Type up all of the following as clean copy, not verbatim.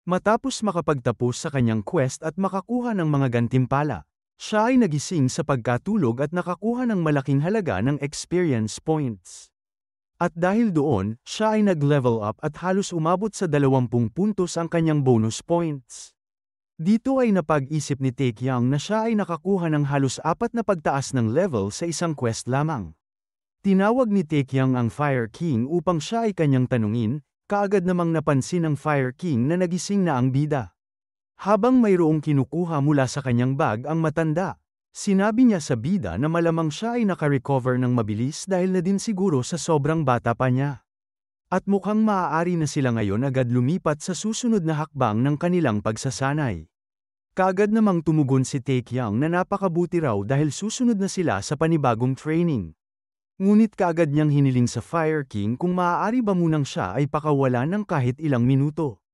Matapos makapagtapos sa kanyang quest at makakuha ng mga gantimpala, siya ay nagising sa pagkatulog at nakakuha ng malaking halaga ng experience points. At dahil doon, siya ay nag-level up at halos umabot sa 20 puntos ang kanyang bonus points. Dito ay napag-isip ni Taekyang na siya ay nakakuha ng halos 4 na pagtaas ng level sa isang quest lamang. Tinawag ni Taekyang ang Fire King upang siya ay kanyang tanungin, kaagad namang napansin ng Fire King na nagising na ang bida. Habang mayroong kinukuha mula sa kanyang bag ang matanda, sinabi niya sa bida na malamang siya ay nakarecover ng mabilis dahil na din siguro sa sobrang bata pa niya. At mukhang maaari na sila ngayon agad lumipat sa susunod na hakbang ng kanilang pagsasanay. Kaagad namang tumugon si Taekyang na napakabuti raw dahil susunod na sila sa panibagong training. Ngunit kaagad niyang hiniling sa Fire King kung maaari ba munang siya ay pakawalan ng kahit ilang minuto.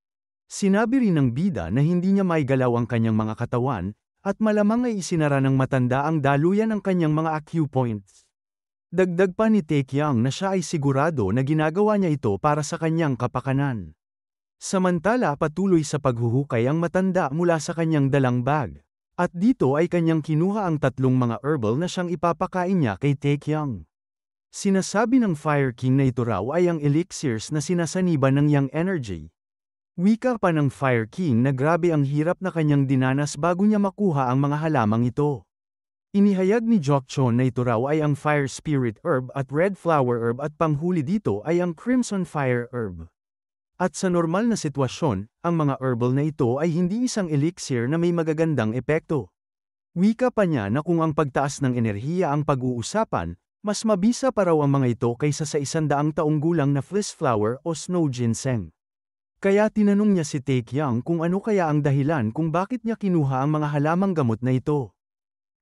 Sinabi rin ng bida na hindi niya maigalaw ang kanyang mga katawan, at malamang ay isinara ng matanda ang daluyan ng kanyang mga acupoints. Dagdag pa ni Taekyang na siya ay sigurado na ginagawa niya ito para sa kanyang kapakanan. Samantala patuloy sa paghuhukay ang matanda mula sa kanyang dalang bag. At dito ay kanyang kinuha ang 3 mga herbal na siyang ipapakain niya kay Taekyang. Sinasabi ng Fire King na ito raw ay ang elixirs na sinasaniban ng Yang Energy. Wika pa ng Fire King na grabe ang hirap na kanyang dinanas bago niya makuha ang mga halamang ito. Inihayag ni Jokchon na ito raw ay ang Fire Spirit Herb at Red Flower Herb at panghuli dito ay ang Crimson Fire Herb. At sa normal na sitwasyon, ang mga herbal na ito ay hindi isang elixir na may magagandang epekto. Wika pa niya na kung ang pagtaas ng enerhiya ang pag-uusapan, mas mabisa pa raw ang mga ito kaysa sa 100 taong gulang na fleece flower o snow ginseng. Kaya tinanong niya si Taekyang kung ano kaya ang dahilan kung bakit niya kinuha ang mga halamang gamot na ito.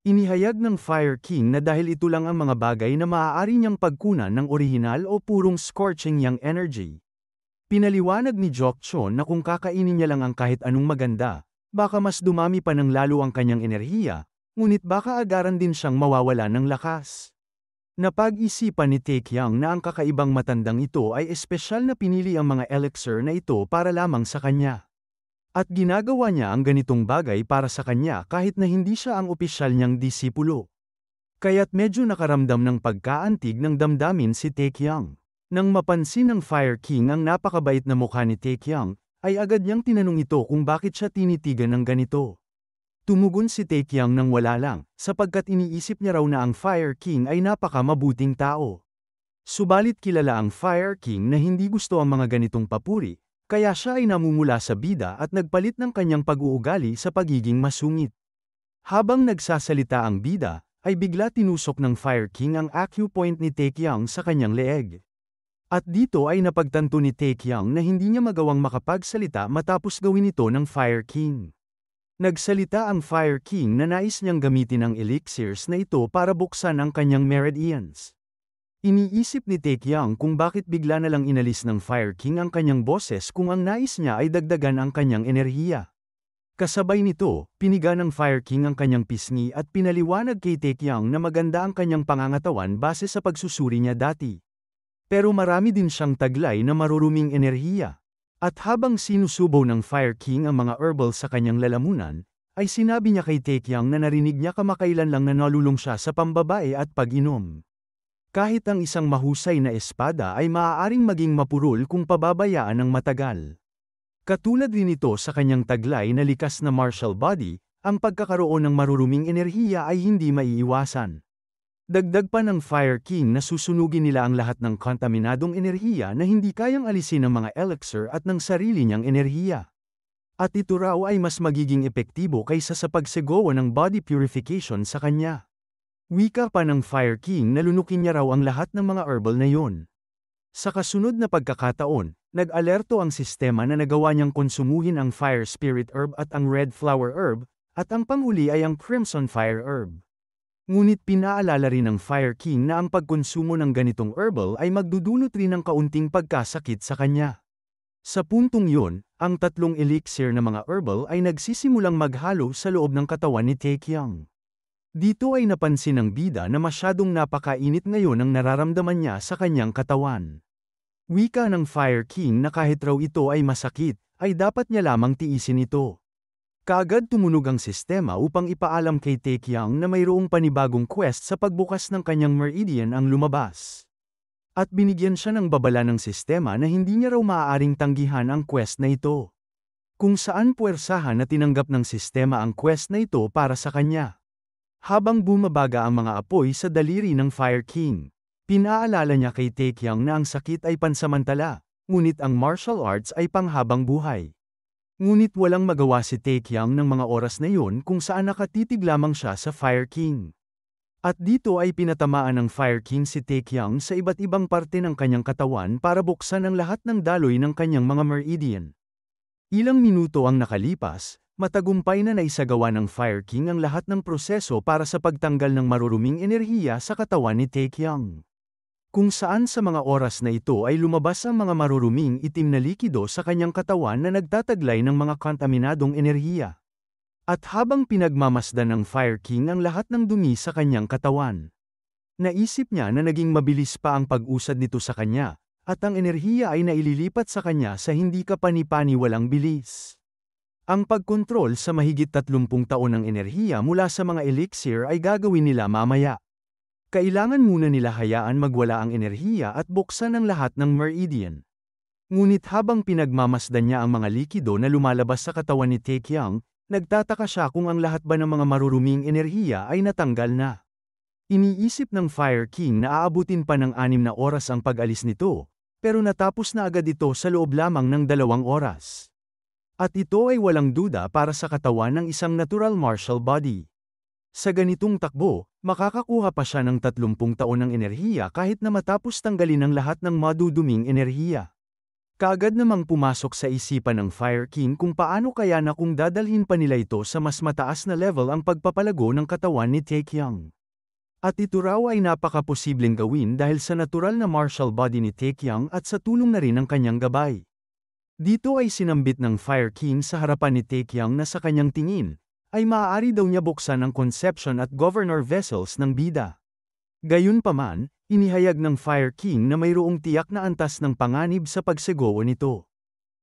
Inihayag ng Fire King na dahil ito lang ang mga bagay na maaari niyang pagkunan ng orihinal o purong scorching yang energy. Pinaliwanag ni Jokchon na kung kakainin niya lang ang kahit anong maganda, baka mas dumami pa ng lalo ang kanyang enerhiya, ngunit baka agaran din siyang mawawala ng lakas. Napag-isipan ni Taekyang na ang kakaibang matandang ito ay espesyal na pinili ang mga elixir na ito para lamang sa kanya. At ginagawa niya ang ganitong bagay para sa kanya kahit na hindi siya ang opisyal niyang disipulo. Kaya't medyo nakaramdam ng pagkaantig ng damdamin si Taekyang. Nang mapansin ng Fire King ang napakabait na mukha ni Taekyang, ay agad niyang tinanong ito kung bakit siya tinitigan ng ganito. Tumugon si Taekyang nang wala lang, sapagkat iniisip niya raw na ang Fire King ay napakamabuting tao. Subalit kilala ang Fire King na hindi gusto ang mga ganitong papuri, kaya siya ay namumula sa bida at nagpalit ng kanyang pag-uugali sa pagiging masungit. Habang nagsasalita ang bida, ay bigla tinusok ng Fire King ang acupoint ni Taekyang sa kanyang leeg. At dito ay napagtanto ni Taekyang na hindi niya magawang makapagsalita matapos gawin ito ng Fire King. Nagsalita ang Fire King na nais niyang gamitin ang elixirs na ito para buksan ang kanyang meridians. Iniisip ni Taekyang kung bakit bigla na lang inalis ng Fire King ang kanyang boses kung ang nais niya ay dagdagan ang kanyang enerhiya. Kasabay nito, piniga ng Fire King ang kanyang pisngi at pinaliwanag kay Taekyang na maganda ang kanyang pangangatawan base sa pagsusuri niya dati. Pero marami din siyang taglay na maruruming enerhiya. At habang sinusubaw ng Fire King ang mga herbal sa kanyang lalamunan, ay sinabi niya kay Taekyang na narinig niya kamakailan lang na nalulung siya sa pambabae at pag-inom. Kahit ang isang mahusay na espada ay maaaring maging mapurol kung pababayaan ng matagal. Katulad din ito sa kanyang taglay na likas na martial body, ang pagkakaroon ng maruruming enerhiya ay hindi maiiwasan. Dagdag pa ng Fire King na susunugin nila ang lahat ng kontaminadong enerhiya na hindi kayang alisin ng mga elixir at ng sarili niyang enerhiya. At ito raw ay mas magiging epektibo kaysa sa pagsegowa ng body purification sa kanya. Wika pa ng Fire King na lunukin niya raw ang lahat ng mga herbal na yon. Sa kasunod na pagkakataon, nag-alerto ang sistema na nagawa niyang konsumuhin ang Fire Spirit Herb at ang Red Flower Herb, at ang panghuli ay ang Crimson Fire Herb. Ngunit pinaalala rin ng Fire King na ang pagkonsumo ng ganitong herbal ay magdudulot rin ng kaunting pagkasakit sa kanya. Sa puntong yun, ang 3 elixir na mga herbal ay nagsisimulang maghalo sa loob ng katawan ni Taekyang. Dito ay napansin ng bida na masyadong napakainit ngayon ang nararamdaman niya sa kanyang katawan. Wika ng Fire King na kahit raw ito ay masakit, ay dapat niya lamang tiisin ito. Kaagad tumunog ang sistema upang ipaalam kay Taekyang na mayroong panibagong quest sa pagbukas ng kanyang meridian ang lumabas. At binigyan siya ng babala ng sistema na hindi niya raw maaaring tanggihan ang quest na ito. Kung saan puwersahan na tinanggap ng sistema ang quest na ito para sa kanya. Habang bumabaga ang mga apoy sa daliri ng Fire King, pinaalala niya kay Taekyang na ang sakit ay pansamantala, ngunit ang martial arts ay panghabang buhay. Ngunit walang magawa si Taekyang ng mga oras na yun kung saan nakatitig lamang siya sa Fire King. At dito ay pinatamaan ng Fire King si Taekyang sa iba't ibang parte ng kanyang katawan para buksan ang lahat ng daloy ng kanyang mga meridian. Ilang minuto ang nakalipas, matagumpay na naisagawa ng Fire King ang lahat ng proseso para sa pagtanggal ng maruruming enerhiya sa katawan ni Taekyang. Kung saan sa mga oras na ito ay lumabas ang mga maruruming itim na likido sa kanyang katawan na nagtataglay ng mga kontaminadong enerhiya. At habang pinagmamasdan ng Fire King ang lahat ng dumi sa kanyang katawan, naisip niya na naging mabilis pa ang pag-usad nito sa kanya, at ang enerhiya ay naililipat sa kanya sa hindi kapani-paniwalang bilis. Ang pagkontrol sa mahigit 30 taon ng enerhiya mula sa mga elixir ay gagawin nila mamaya. Kailangan muna nila hayaan magwala ang enerhiya at buksan ang lahat ng meridian. Ngunit habang pinagmamasdan niya ang mga likido na lumalabas sa katawan ni Taekyang, nagtataka siya kung ang lahat ba ng mga maruruming enerhiya ay natanggal na. Iniisip ng Fire King na aabutin pa ng 6 na oras ang pag-alis nito, pero natapos na agad ito sa loob lamang ng 2 oras. At ito ay walang duda para sa katawan ng isang natural martial body. Sa ganitong takbo, makakakuha pa siya ng 30 taon ng enerhiya kahit na matapos tanggalin ang lahat ng maduduming enerhiya. Kaagad namang pumasok sa isipan ng Fire King kung paano kaya na kung dadalhin pa nila ito sa mas mataas na level ang pagpapalago ng katawan ni Taekyang. At ito raw ay napakaposibleng gawin dahil sa natural na martial body ni Taekyang at sa tulong na rin ng kanyang gabay. Dito ay sinambit ng Fire King sa harapan ni Taekyang na sa kanyang tingin, ay maaari daw niya buksan ang conception at governor vessels ng bida. Gayunpaman, inihayag ng Fire King na mayroong tiyak na antas ng panganib sa pagsegowo nito.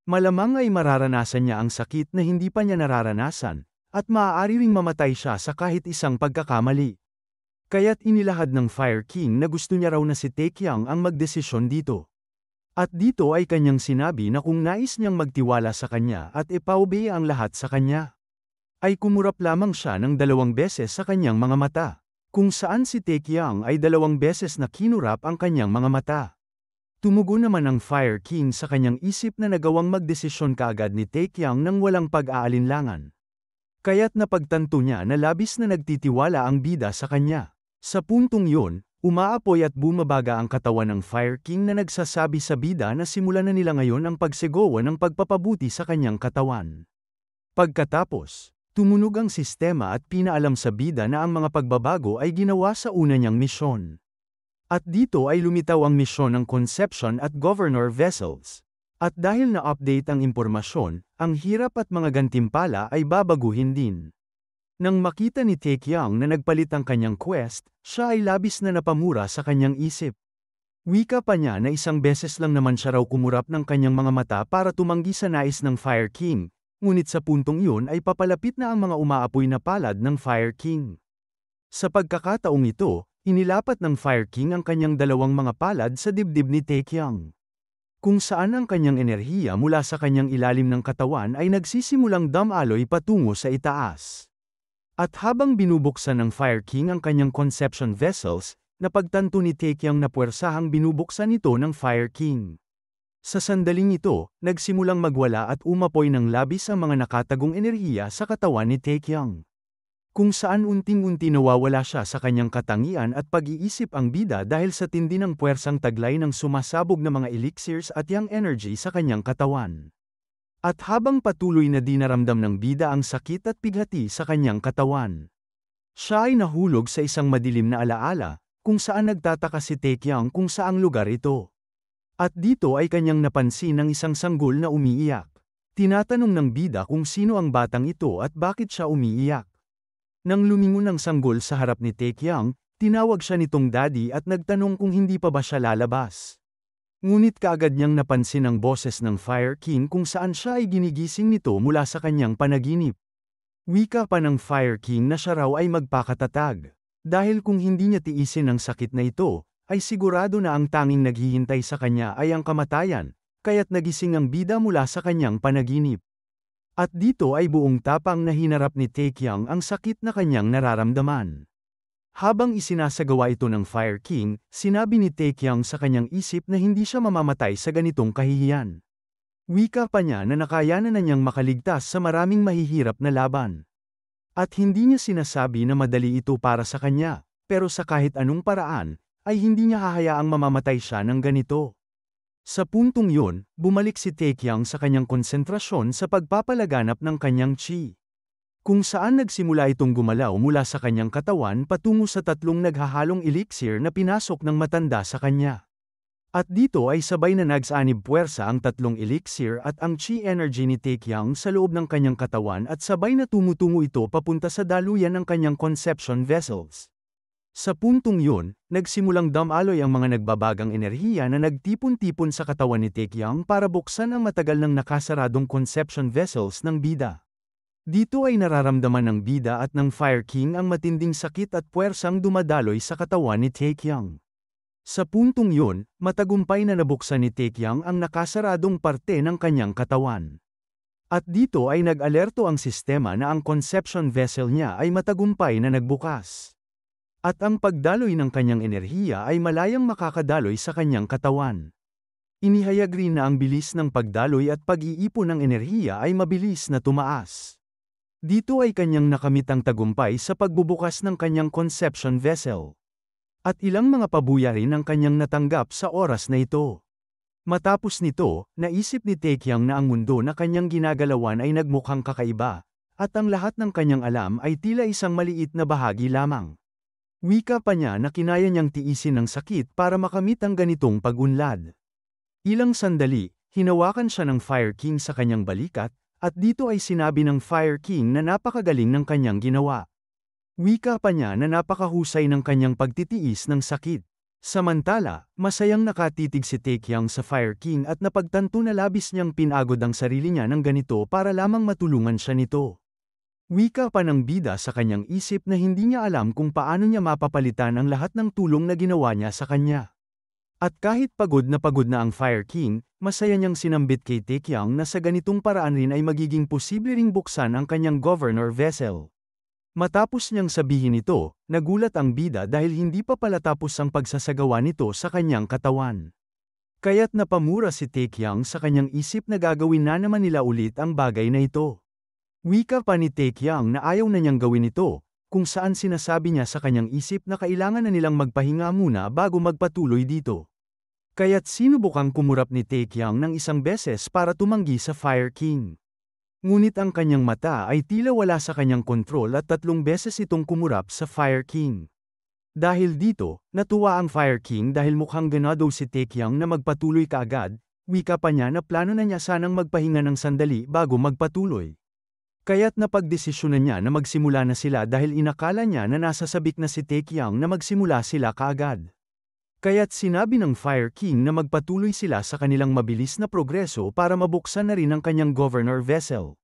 Malamang ay mararanasan niya ang sakit na hindi pa niya nararanasan, at maaari ring mamatay siya sa kahit isang pagkakamali. Kaya't inilahad ng Fire King na gusto niya raw na si Taekyang ang magdesisyon dito. At dito ay kanyang sinabi na kung nais niyang magtiwala sa kanya at ipaobey ang lahat sa kanya, ay kumurap lamang siya ng 2 beses sa kanyang mga mata. Kung saan si Taekyang ay 2 beses na kinurap ang kanyang mga mata. Tumugon naman ang Fire King sa kanyang isip na nagawang magdesisyon kaagad ni Taekyang nang walang pag-aalinlangan. Kaya't napagtanto niya na labis na nagtitiwala ang bida sa kanya. Sa puntong yun, umaapoy at bumabaga ang katawan ng Fire King na nagsasabi sa bida na simulan na nila ngayon ang pagsegowa ng pagpapabuti sa kanyang katawan. Pagkatapos, tumunog ang sistema at pinaalam sa bida na ang mga pagbabago ay ginawa sa una niyang misyon. At dito ay lumitaw ang misyon ng Conception at Governor Vessels. At dahil na-update ang impormasyon, ang hirap at mga gantimpala ay babaguhin din. Nang makita ni Taekyang na nagpalit ang kanyang quest, siya ay labis na napamura sa kanyang isip. Wika pa niya na 1 beses lang naman siya raw kumurap ng kanyang mga mata para tumanggi sa nais ng Fire King. Ngunit sa puntong iyon ay papalapit na ang mga umaapoy na palad ng Fire King. Sa pagkakataong ito, inilapat ng Fire King ang kanyang 2 mga palad sa dibdib ni Taekyang. Kung saan ang kanyang enerhiya mula sa kanyang ilalim ng katawan ay nagsisimulang dumaloy patungo sa itaas. At habang binubuksan ng Fire King ang kanyang conception vessels, napagtanto ni Taekyang na puwersahang binubuksan ito ng Fire King. Sa sandaling ito, nagsimulang magwala at umapoy ng labis ang mga nakatagong enerhiya sa katawan ni Taekyang. Kung saan unting-unti nawawala siya sa kanyang katangian at pag-iisip ang bida dahil sa tindi ng puwersang taglay ng sumasabog na mga elixirs at yang energy sa kanyang katawan. At habang patuloy na dinaramdam ng bida ang sakit at pighati sa kanyang katawan, siya ay nahulog sa isang madilim na alaala, kung saan nagtataka si Taekyang kung saang lugar ito. At dito ay kanyang napansin ng isang sanggol na umiiyak. Tinatanong ng bida kung sino ang batang ito at bakit siya umiiyak. Nang lumingon ang sanggol sa harap ni Taekyang, tinawag siya nitong daddy at nagtanong kung hindi pa ba siya lalabas. Ngunit kaagad niyang napansin ang boses ng Fire King kung saan siya ay ginigising nito mula sa kanyang panaginip. Wika pa ng Fire King na siya raw ay magpakatatag. Dahil kung hindi niya tiisin ang sakit na ito, ay sigurado na ang tanging naghihintay sa kanya ay ang kamatayan, kaya't nagising ang bida mula sa kanyang panaginip. At dito ay buong tapang na hinarap ni Taekyang ang sakit na kanyang nararamdaman. Habang isinasagawa ito ng Fire King, sinabi ni Taekyang sa kanyang isip na hindi siya mamamatay sa ganitong kahihiyan. Wika pa niya na nakayanan na niyang makaligtas sa maraming mahihirap na laban. At hindi niya sinasabi na madali ito para sa kanya, pero sa kahit anong paraan, ay hindi niya hahayaang mamamatay siya ng ganito. Sa puntong yun, bumalik si Taekyang sa kanyang konsentrasyon sa pagpapalaganap ng kanyang chi. Kung saan nagsimula itong gumalaw mula sa kanyang katawan patungo sa tatlong naghahalong elixir na pinasok ng matanda sa kanya. At dito ay sabay na nagsanib puwersa ang tatlong elixir at ang chi energy ni Taekyang sa loob ng kanyang katawan at sabay na tumutungo ito papunta sa daluyan ng kanyang conception vessels. Sa puntong yun, nagsimulang dumaloy ang mga nagbabagang enerhiya na nagtipon-tipon sa katawan ni Taekyang para buksan ang matagal nang nakasaradong conception vessels ng bida. Dito ay nararamdaman ng bida at ng Fire King ang matinding sakit at puwersang dumadaloy sa katawan ni Taekyang. Sa puntong yun, matagumpay na nabuksan ni Taekyang ang nakasaradong parte ng kanyang katawan. At dito ay nag-alerto ang sistema na ang conception vessel niya ay matagumpay na nagbukas. At ang pagdaloy ng kanyang enerhiya ay malayang makakadaloy sa kanyang katawan. Inihayag rin na ang bilis ng pagdaloy at pag-iipon ng enerhiya ay mabilis na tumaas. Dito ay kanyang nakamit ang tagumpay sa pagbubukas ng kanyang conception vessel. At ilang mga pabuya rin ang kanyang natanggap sa oras na ito. Matapos nito, naisip ni Taekyang na ang mundo na kanyang ginagalawan ay nagmukhang kakaiba, at ang lahat ng kanyang alam ay tila isang maliit na bahagi lamang. Wika pa niya na kinaya niyang tiisin ang sakit para makamit ang ganitong pag-unlad. Ilang sandali, hinawakan siya ng Fire King sa kanyang balikat, at dito ay sinabi ng Fire King na napakagaling ng kanyang ginawa. Wika pa niya na napakahusay ng kanyang pagtitiis ng sakit. Samantala, masayang nakatitig si Taekyang sa Fire King at napagtanto na labis niyang pinagod ang sarili niya ng ganito para lamang matulungan siya nito. Wika pa ng bida sa kanyang isip na hindi niya alam kung paano niya mapapalitan ang lahat ng tulong na ginawa niya sa kanya. At kahit pagod na ang Fire King, masaya niyang sinambit kay Taekyang na sa ganitong paraan rin ay magiging posible ring buksan ang kanyang governor vessel. Matapos niyang sabihin ito, nagulat ang bida dahil hindi pa pala tapos ang pagsasagawa nito sa kanyang katawan. Kaya't napamura si Taekyang sa kanyang isip na gagawin na naman nila ulit ang bagay na ito. Wika pa ni Taekyang na ayaw na niyang gawin ito, kung saan sinasabi niya sa kanyang isip na kailangan na nilang magpahinga muna bago magpatuloy dito. Kaya't sinubukang kumurap ni Taekyang ng isang beses para tumanggi sa Fire King. Ngunit ang kanyang mata ay tila wala sa kanyang kontrol at 3 beses itong kumurap sa Fire King. Dahil dito, natuwa ang Fire King dahil mukhang ganado si Taekyang na magpatuloy kaagad, wika pa niya na plano na niya sanang magpahinga ng sandali bago magpatuloy. Kaya't napagdesisyonan niya na magsimula na sila dahil inakala niya na nasasabik na si Taekyang na magsimula sila kaagad. Kaya't sinabi ng Fire King na magpatuloy sila sa kanilang mabilis na progreso para mabuksan na rin ang kanyang governor vessel.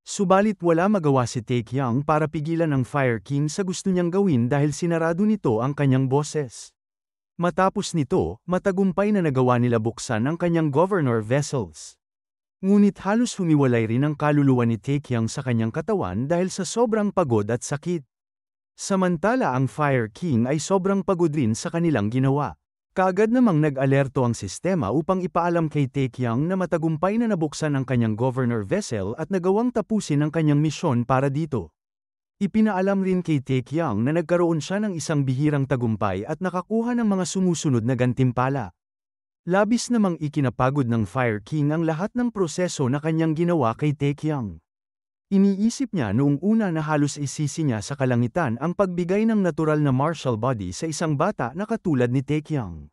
Subalit wala magawa si Taekyang para pigilan ang Fire King sa gusto niyang gawin dahil sinarado nito ang kanyang boses. Matapos nito, matagumpay na nagawa nila buksan ang kanyang governor vessels. Ngunit halos humiwalay rin ang kaluluwa ni Taekyang sa kanyang katawan dahil sa sobrang pagod at sakit. Samantala ang Fire King ay sobrang pagod rin sa kanilang ginawa. Kaagad namang nag-alerto ang sistema upang ipaalam kay Taekyang na matagumpay na nabuksan ang kanyang governor vessel at nagawang tapusin ang kanyang misyon para dito. Ipinaalam rin kay Taekyang na nagkaroon siya ng isang bihirang tagumpay at nakakuha ng mga sumusunod na gantimpala. Labis namang ikinapagod ng Fire King ang lahat ng proseso na kanyang ginawa kay Taekyang. Iniisip niya noong una na halos isisi niya sa kalangitan ang pagbigay ng natural na martial body sa isang bata na katulad ni Taekyang.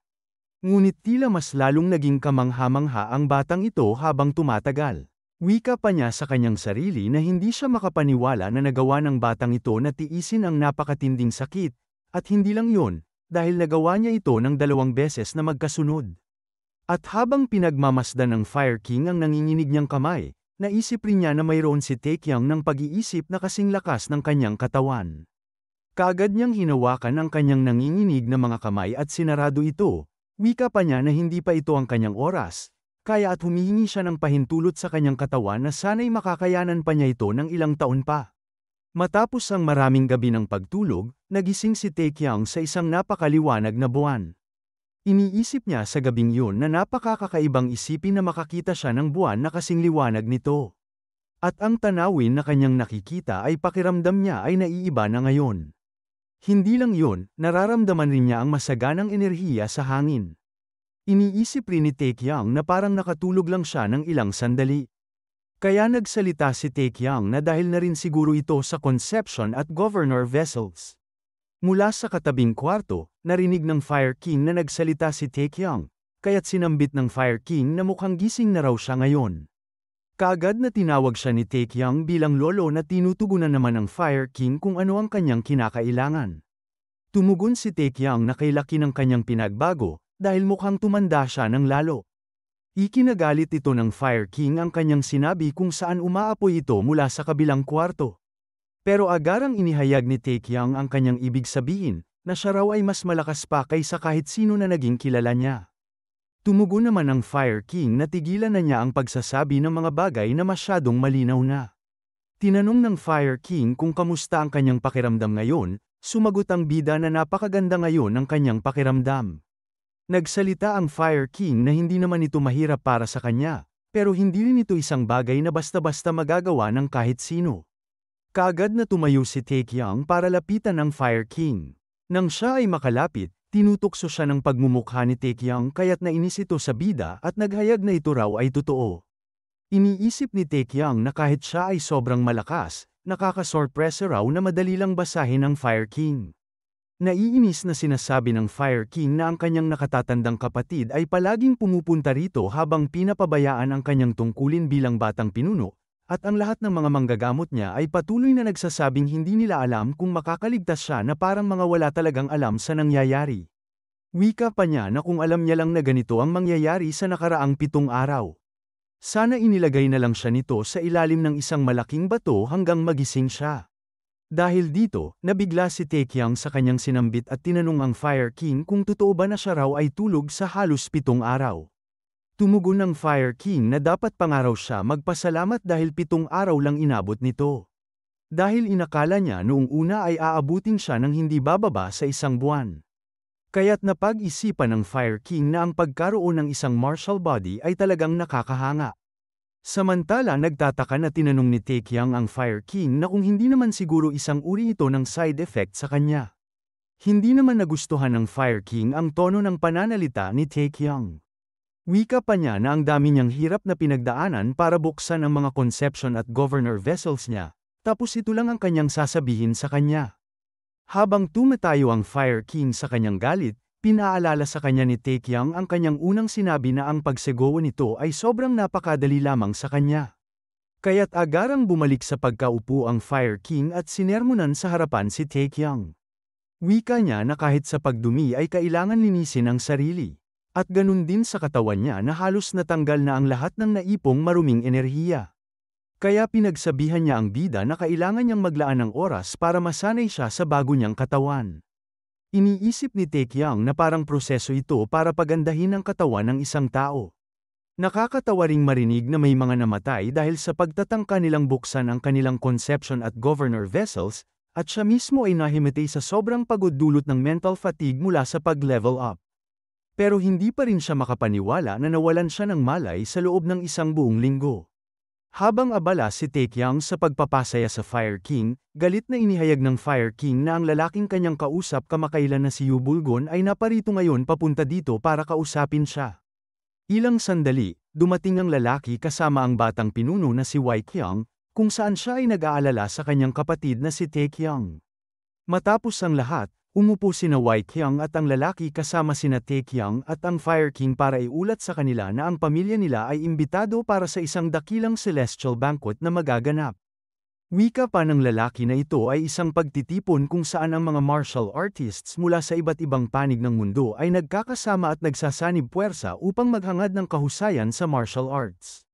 Ngunit tila mas lalong naging kamangha-mangha ang batang ito habang tumatagal. Wika pa niya sa kanyang sarili na hindi siya makapaniwala na nagawa ng batang ito na tiisin ang napakatinding sakit, at hindi lang yon, dahil nagawa niya ito ng 2 beses na magkasunod. At habang pinagmamasdan ng Fire King ang nanginginig niyang kamay, naisip rin niya na mayroon si Taekyang ng pag-iisip na kasing lakas ng kanyang katawan. Kaagad niyang hinawakan ang kanyang nanginginig na mga kamay at sinarado ito, wika pa niya na hindi pa ito ang kanyang oras, kaya at humihingi siya ng pahintulot sa kanyang katawan na sana'y makakayanan pa niya ito ng ilang taon pa. Matapos ang maraming gabi ng pagtulog, nagising si Taekyang sa isang napakaliwanag na buwan. Iniisip niya sa gabing yun na napakakakaibang isipin na makakita siya ng buwan na kasing liwanag nito. At ang tanawin na kanyang nakikita ay pakiramdam niya ay naiiba na ngayon. Hindi lang yun, nararamdaman rin niya ang masaganang enerhiya sa hangin. Iniisip rin ni Taekyang na parang nakatulog lang siya ng ilang sandali. Kaya nagsalita si Taekyang na dahil na rin siguro ito sa conception at governor vessels. Mula sa katabing kwarto, narinig ng Fire King na nagsalita si Taekyang, kaya't sinambit ng Fire King na mukhang gising na raw siya ngayon. Kaagad na tinawag siya ni Taekyang bilang lolo na tinutugunan naman ng Fire King kung ano ang kanyang kinakailangan. Tumugon si Taekyang na kay laki ng kanyang pinagbago, dahil mukhang tumanda siya ng lalo. Ikinagalit ito ng Fire King ang kanyang sinabi kung saan umaapoy ito mula sa kabilang kwarto. Pero agarang inihayag ni Taekyang ang kanyang ibig sabihin, na siya raw ay mas malakas pa kaysa kahit sino na naging kilala niya. Tumugon naman ang Fire King na tigilan na niya ang pagsasabi ng mga bagay na masyadong malinaw na. Tinanong ng Fire King kung kamusta ang kanyang pakiramdam ngayon, sumagot ang bida na napakaganda ngayon ang kanyang pakiramdam. Nagsalita ang Fire King na hindi naman ito mahirap para sa kanya, pero hindi rin ito isang bagay na basta-basta magagawa ng kahit sino. Kaagad na tumayo si Taekyang para lapitan ang Fire King. Nang siya ay makalapit, tinutokso siya ng pagmumukha ni Taekyang kaya't nainis ito sa bida at naghayag na ito raw ay totoo. Iniisip ni Taekyang na kahit siya ay sobrang malakas, nakakasorpresa raw na madali lang basahin ang Fire King. Naiinis na sinasabi ng Fire King na ang kanyang nakatatandang kapatid ay palaging pumupunta rito habang pinapabayaan ang kanyang tungkulin bilang batang pinuno, at ang lahat ng mga manggagamot niya ay patuloy na nagsasabing hindi nila alam kung makakaligtas siya na parang mga wala talagang alam sa nangyayari. Wika pa niya na kung alam niya lang na ganito ang mangyayari sa nakaraang 7 araw. Sana inilagay na lang siya nito sa ilalim ng isang malaking bato hanggang magising siya. Dahil dito, nabigla si Taekyang sa kanyang sinambit at tinanong ang Fire King kung totoo ba na siya raw ay tulog sa halos 7 araw. Tumugon ng Fire King na dapat pangaraw siya magpasalamat dahil 7 araw lang inabot nito. Dahil inakala niya noong una ay aabutin siya ng hindi bababa sa 1 buwan. Kaya't napag-isipan ng Fire King na ang pagkaroon ng isang martial body ay talagang nakakahanga. Samantala nagtataka na tinanong ni Taekyang ang Fire King na kung hindi naman siguro isang uri ito ng side effect sa kanya. Hindi naman nagustuhan ng Fire King ang tono ng pananalita ni Taekyang. Wika pa niya na ang dami niyang hirap na pinagdaanan para buksan ang mga conception at governor vessels niya, tapos ito lang ang kanyang sasabihin sa kanya. Habang tumatayo ang Fire King sa kanyang galit, pinaalala sa kanya ni Taekyang ang kanyang unang sinabi na ang pagsegowa nito ay sobrang napakadali lamang sa kanya. Kaya't agarang bumalik sa pagkaupo ang Fire King at sinermonan sa harapan si Taekyang. Wika niya na kahit sa pagdumi ay kailangan linisin ang sarili. At ganun din sa katawan niya na halos natanggal na ang lahat ng naipong maruming enerhiya. Kaya pinagsabihan niya ang bida na kailangan niyang maglaan ng oras para masanay siya sa bago niyang katawan. Iniisip ni Taekyang na parang proseso ito para pagandahin ang katawan ng isang tao. Nakakatawa ring marinig na may mga namatay dahil sa pagtatangka nilang buksan ang kanilang conception at governor vessels, at siya mismo ay nahimatay sa sobrang pagod dulot ng mental fatigue mula sa pag-level up. Pero hindi pa rin siya makapaniwala na nawalan siya ng malay sa loob ng 1 buong linggo. Habang abala si Taekyang sa pagpapasaya sa Fire King, galit na inihayag ng Fire King na ang lalaking kanyang kausap kamakailan na si Yu Bulgon ay naparito ngayon papunta dito para kausapin siya. Ilang sandali, dumating ang lalaki kasama ang batang pinuno na si Wai Qiang, kung saan siya ay nag-aalala sa kanyang kapatid na si Taekyang. Matapos ang lahat, umupo sina Wai Qiang at ang lalaki kasama sina Taekyang at ang Fire King para iulat sa kanila na ang pamilya nila ay imbitado para sa isang dakilang celestial banquet na magaganap. Wika pa ng lalaki na ito ay isang pagtitipon kung saan ang mga martial artists mula sa iba't ibang panig ng mundo ay nagkakasama at nagsasanib puwersa upang maghangad ng kahusayan sa martial arts.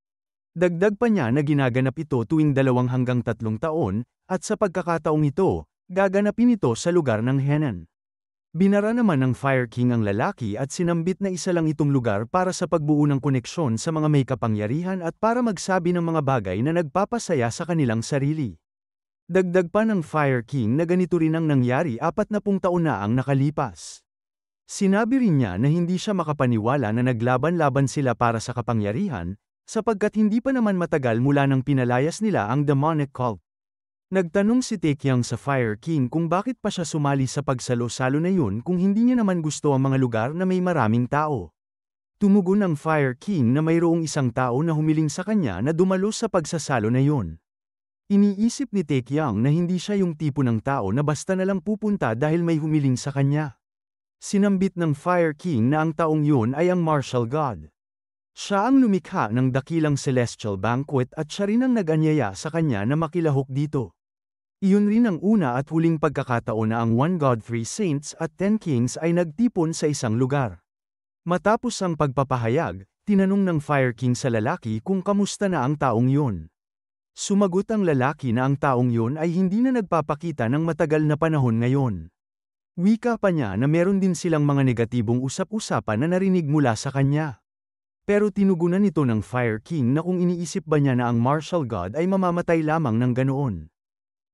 Dagdag pa niya na ginaganap ito tuwing 2 hanggang 3 taon, at sa pagkakataong ito, gaganapin ito sa lugar ng Henan. Binara naman ng Fire King ang lalaki at sinambit na isa lang itong lugar para sa pagbuo ng koneksyon sa mga may kapangyarihan at para magsabi ng mga bagay na nagpapasaya sa kanilang sarili. Dagdag pa ng Fire King na ganito rin ang nangyari 40 taon na ang nakalipas. Sinabi rin niya na hindi siya makapaniwala na naglaban-laban sila para sa kapangyarihan, sapagkat hindi pa naman matagal mula nang pinalayas nila ang demonic cult. Nagtanong si Taekyang sa Fire King kung bakit pa siya sumali sa pagsalo-salo na yun kung hindi niya naman gusto ang mga lugar na may maraming tao. Tumugon ang Fire King na mayroong isang tao na humiling sa kanya na dumalo sa pagsasalo na yun. Iniisip ni Taekyang na hindi siya yung tipo ng tao na basta nalang pupunta dahil may humiling sa kanya. Sinambit ng Fire King na ang taong yun ay ang martial god. Siya ang lumikha ng dakilang celestial banquet at siya rin ang nag-anyaya sa kanya na makilahok dito. Iyon rin ang una at huling pagkakataon na ang 1 God 3 Saints at 10 Kings ay nagtipon sa isang lugar. Matapos ang pagpapahayag, tinanong ng Fire King sa lalaki kung kamusta na ang taong yun. Sumagot ang lalaki na ang taong yun ay hindi na nagpapakita ng matagal na panahon ngayon. Wika pa niya na meron din silang mga negatibong usap-usapan na narinig mula sa kanya. Pero tinugunan ito ng Fire King na kung iniisip ba niya na ang martial god ay mamamatay lamang ng ganoon.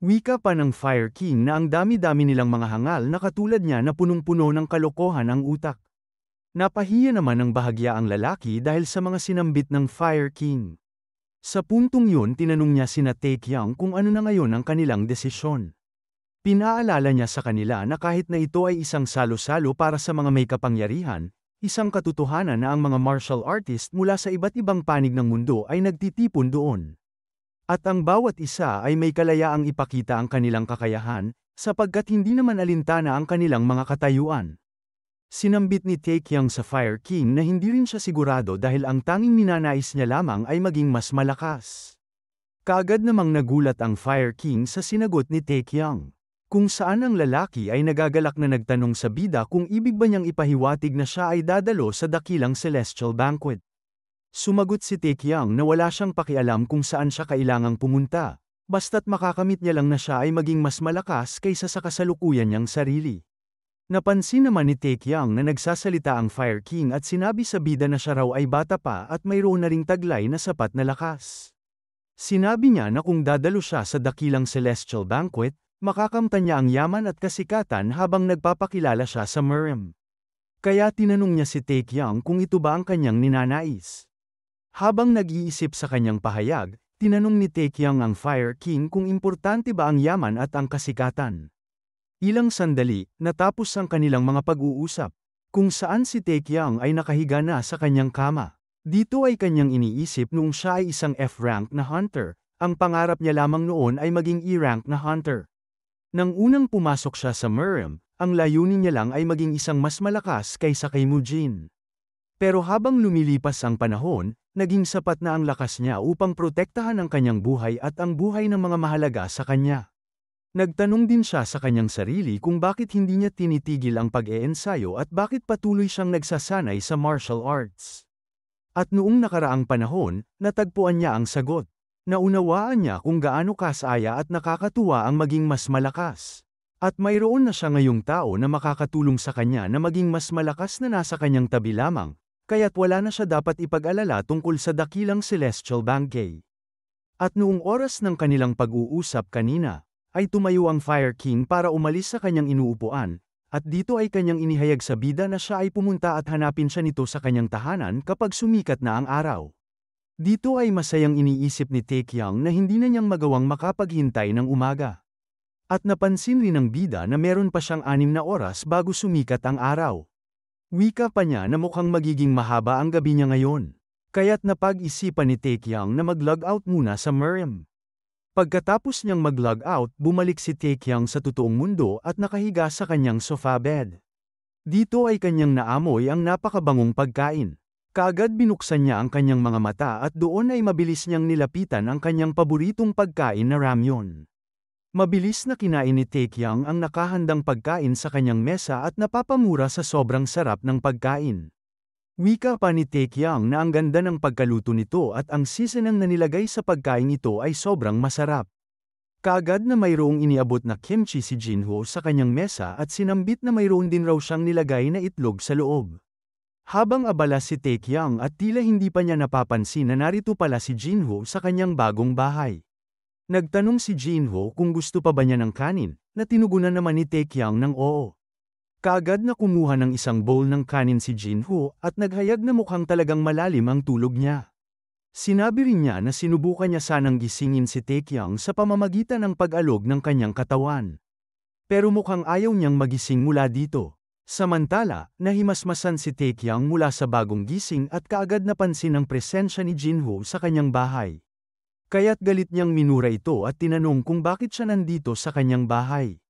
Wika pa ng Fire King na ang dami-dami nilang mga hangal na katulad niya na punong-puno ng kalokohan ang utak. Napahiya naman ng bahagya ang lalaki dahil sa mga sinambit ng Fire King. Sa puntong yun tinanong niya sina Taekyang kung ano na ngayon ang kanilang desisyon. Pinaalala niya sa kanila na kahit na ito ay isang salo-salo para sa mga may kapangyarihan, isang katotohanan na ang mga martial artist mula sa iba't ibang panig ng mundo ay nagtitipon doon. At ang bawat isa ay may kalayaang ipakita ang kanilang kakayahan, sapagkat hindi naman alintana ang kanilang mga katayuan. Sinambit ni Taekyang sa Fire King na hindi rin siya sigurado dahil ang tanging ninanais niya lamang ay maging mas malakas. Kaagad namang nagulat ang Fire King sa sinagot ni Taekyang. Kung saan ang lalaki ay nagagalak na nagtanong sa bida kung ibig ba niyang ipahiwatig na siya ay dadalo sa dakilang celestial banquet. Sumagot si Taekyang na wala siyang pakialam kung saan siya kailangang pumunta, basta't makakamit niya lang na siya ay maging mas malakas kaysa sa kasalukuyan niyang sarili. Napansin naman ni Taekyang na nagsasalita ang Fire King at sinabi sa bida na siya raw ay bata pa at mayroon na ring taglay na sapat na lakas. Sinabi niya na kung dadalo siya sa dakilang celestial banquet, makakamtan niya ang yaman at kasikatan habang nagpapakilala siya sa Mirim. Kaya tinanong niya si Taekyang kung ito ba ang kanyang ninanais. Habang nag-iisip sa kanyang pahayag, tinanong ni Taekyang ang Fire King kung importante ba ang yaman at ang kasikatan. Ilang sandali, natapos ang kanilang mga pag-uusap, kung saan si Taekyang ay nakahiga na sa kanyang kama. Dito ay kanyang iniisip noong siya ay isang F-rank na hunter, ang pangarap niya lamang noon ay maging E-rank na hunter. Nang unang pumasok siya sa Mirim, ang layunin niya lang ay maging isang mas malakas kaysa kay Mujin. Pero habang lumilipas ang panahon, naging sapat na ang lakas niya upang protektahan ang kanyang buhay at ang buhay ng mga mahalaga sa kanya. Nagtanong din siya sa kanyang sarili kung bakit hindi niya tinitigil ang pag-eensayo at bakit patuloy siyang nagsasanay sa martial arts. At noong nakaraang panahon, natagpuan niya ang sagot. Naunawaan niya kung gaano kasaya at nakakatuwa ang maging mas malakas. At mayroon na siya ngayong tao na makakatulong sa kanya na maging mas malakas na nasa kanyang tabi lamang, kaya't wala na siya dapat ipag-alala tungkol sa dakilang celestial banquet. At noong oras ng kanilang pag-uusap kanina, ay tumayo ang Fire King para umalis sa kanyang inuupuan, at dito ay kanyang inihayag sa bida na siya ay pumunta at hanapin siya nito sa kanyang tahanan kapag sumikat na ang araw. Dito ay masayang iniisip ni Taekyang na hindi na niyang magawang makapaghintay ng umaga. At napansin rin ng bida na meron pa siyang 6 na oras bago sumikat ang araw. Wika pa niya na mukhang magiging mahaba ang gabi niya ngayon. Kaya't napag-isipan ni Taekyang na mag-log out muna sa Mirim. Pagkatapos niyang mag-log out, bumalik si Taekyang sa totoong mundo at nakahiga sa kanyang sofa bed. Dito ay kanyang naamoy ang napakabangong pagkain. Kaagad binuksan niya ang kanyang mga mata at doon ay mabilis niyang nilapitan ang kanyang paboritong pagkain na ramyun. Mabilis na kinain ni Taekyang ang nakahandang pagkain sa kanyang mesa at napapamura sa sobrang sarap ng pagkain. Wika pa ni Taekyang na ang ganda ng pagkaluto nito at ang seasoning na nilagay sa pagkain ito ay sobrang masarap. Kaagad na mayroong iniabot na kimchi si Jinho sa kanyang mesa at sinambit na mayroon din raw siyang nilagay na itlog sa loob. Habang abala si Taekyang at tila hindi pa niya napapansin na narito pala si Jinho sa kanyang bagong bahay. Nagtanong si Jinho kung gusto pa ba niya ng kanin, na tinugunan naman ni Taekyang ng oo. Kaagad na kumuha ng isang bowl ng kanin si Jinho at naghayag na mukhang talagang malalim ang tulog niya. Sinabi rin niya na sinubukan niya sanang gisingin si Taekyang sa pamamagitan ng pag-alog ng kanyang katawan. Pero mukhang ayaw niyang magising mula dito. Samantala, nahimasmasan si Taekyang mula sa bagong gising at kaagad napansin ang presensya ni Jinho sa kanyang bahay. Kaya't galit niyang minura ito at tinanong kung bakit siya nandito sa kanyang bahay.